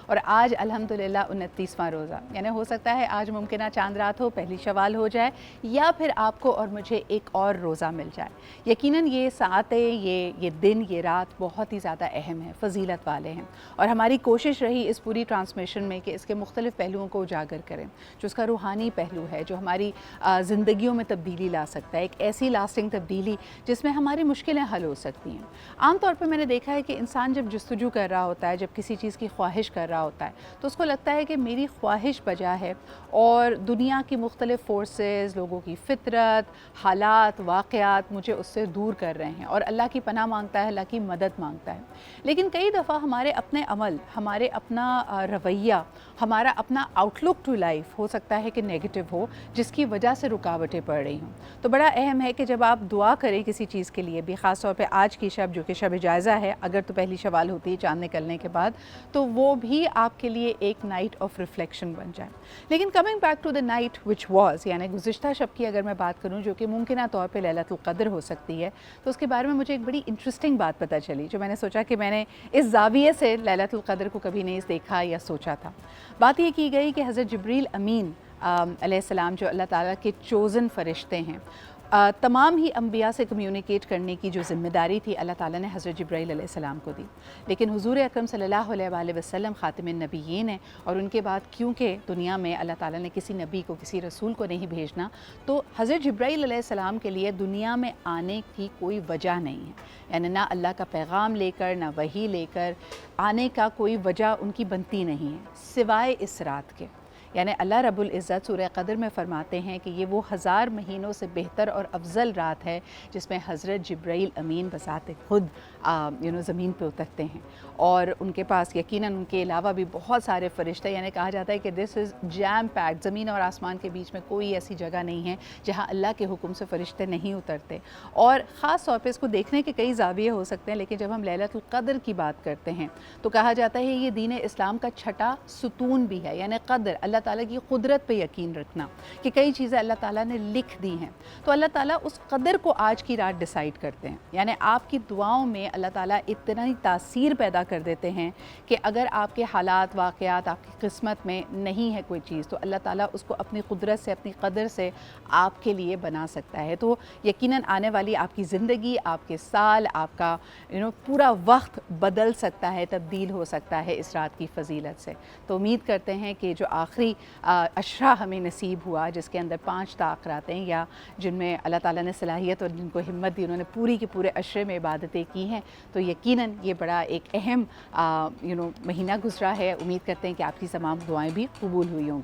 اور آج الحمدللہ 29واں روزہ، یعنی ہو سکتا ہے آج ممکنہ چاند رات ہو، پہلی شوال ہو جائے، یا پھر آپ کو اور مجھے ایک اور روزہ مل جائے۔ یقیناً یہ ساعتیں، یہ دن، یہ رات بہت ہی زیادہ اہم ہیں، فضیلت والے ہیں، اور ہماری کوشش رہی اس پوری ٹرانسمیشن میں کہ اس کے مختلف پہلوؤں کو اجاگر کریں، جو اس کا روحانی پہلو ہے، جو ہماری زندگیوں میں تبدیلی لا سکتا ہے، ایک ایسی لاسٹنگ تبدیلی جس میں ہماری مشکلیں حل ہو سکتی ہیں۔ عام طور پہ میں نے دیکھا ہے کہ انسان جب جستجو کر رہا ہوتا ہے، جب کسی چیز کی خواہش کر رہا ہوتا ہے، تو اس کو لگتا ہے کہ میری خواہش بجا ہے اور دنیا کی مختلف فورسز، لوگوں کی فطرت، حالات، واقعات مجھے اس سے دور کر رہے ہیں، اور اللہ کی پناہ مانگتا ہے، اللہ کی مدد مانگتا ہے۔ لیکن کئی دفعہ ہمارے اپنے عمل، ہمارے اپنا رویہ، ہمارا اپنا آؤٹ لک ٹو لائف ہو سکتا ہے کہ نیگیٹو ہو، جس کی وجہ سے رکاوٹیں پڑ رہی ہوں۔ تو بڑا اہم ہے کہ جب آپ دعا کریں کسی چیز کے لیے بھی، خاص طور پہ آج کی شب جو کہ شب جائزہ ہے، اگر تو پہلی شوال ہوتی ہے چاند نکلنے کے بعد، تو وہ بھی آپ کے لیے ایک نائٹ آف ریفلیکشن بن جائے۔ لیکن coming back to the night which was, یعنی گزشتہ شب کی اگر میں بات کروں جو کہ ممکنہ طور پہ لیلۃ القدر ہو سکتی ہے، تو اس کے بارے میں مجھے ایک بڑی انٹرسٹنگ بات پتہ چلی، جو میں نے سوچا کہ میں نے اس زاویے سے لیلۃ القدر کو کبھی نہیں دیکھا یا سوچا تھا۔ بات یہ کی گئی کہ حضرت جبریل امین علیہ السلام، جو اللہ تعالیٰ کے چوزن فرشتے ہیں، تمام ہی انبیاء سے کمیونیکیٹ کرنے کی جو ذمہ داری تھی اللہ تعالیٰ نے حضرت جبرائیل علیہ السلام کو دی، لیکن حضور اکرم صلی اللہ علیہ وآلہ وسلم خاتم النبیین ہیں، اور ان کے بعد کیونکہ دنیا میں اللہ تعالیٰ نے کسی نبی کو، کسی رسول کو نہیں بھیجنا، تو حضرت جبرائیل علیہ السلام کے لیے دنیا میں آنے کی کوئی وجہ نہیں ہے، یعنی نہ اللہ کا پیغام لے کر، نہ وحی لے کر آنے کا کوئی وجہ ان کی بنتی نہیں ہے، سوائے اس رات کے۔ یعنی اللہ رب العزت سورہ قدر میں فرماتے ہیں کہ یہ وہ 1000 مہینوں سے بہتر اور افضل رات ہے جس میں حضرت جبرائیل امین بذات خود زمین پہ اترتے ہیں، اور ان کے پاس یقیناً ان کے علاوہ بھی بہت سارے فرشتے، یعنی کہا جاتا ہے کہ دس از جیم پیکڈ، زمین اور آسمان کے بیچ میں کوئی ایسی جگہ نہیں ہے جہاں اللہ کے حکم سے فرشتے نہیں اترتے۔ اور خاص طور پہ اس کو دیکھنے کے کئی زاویے ہو سکتے ہیں، لیکن جب ہم لیلۃ القدر کی بات کرتے ہیں تو کہا جاتا ہے یہ دین اسلام کا چھٹا ستون بھی ہے، یعنی قدر، اللہ تعالیٰ کی قدرت پہ یقین رکھنا کہ کئی چیزیں اللہ تعالیٰ نے لکھ دی ہیں، تو اللہ تعالیٰ اس قدر کو آج کی رات ڈیسائیڈ کرتے ہیں، یعنی آپ کی دعاؤں میں اللہ تعالیٰ اتنا ہی تاثیر پیدا کر دیتے ہیں کہ اگر آپ کے حالات، واقعات، آپ کی قسمت میں نہیں ہے کوئی چیز، تو اللہ تعالیٰ اس کو اپنی قدرت سے، اپنی قدر سے آپ کے لیے بنا سکتا ہے۔ تو یقیناً آنے والی آپ کی زندگی، آپ کے سال، آپ کا پورا وقت بدل سکتا ہے، تبدیل ہو سکتا ہے اس رات کی فضیلت سے۔ تو امید کرتے ہیں کہ جو آخری عشرہ ہمیں نصیب ہوا، جس کے اندر 5 طاق راتیں، یا جن میں اللہ تعالیٰ نے صلاحیت اور جن کو ہمت دی، انہوں نے پوری کے پورے عشرے میں عبادتیں کی ہیں، تو یقیناً یہ بڑا ایک اہم مہینہ گزرا ہے۔ امید کرتے ہیں کہ آپ کی تمام دعائیں بھی قبول ہوئی ہوں گی۔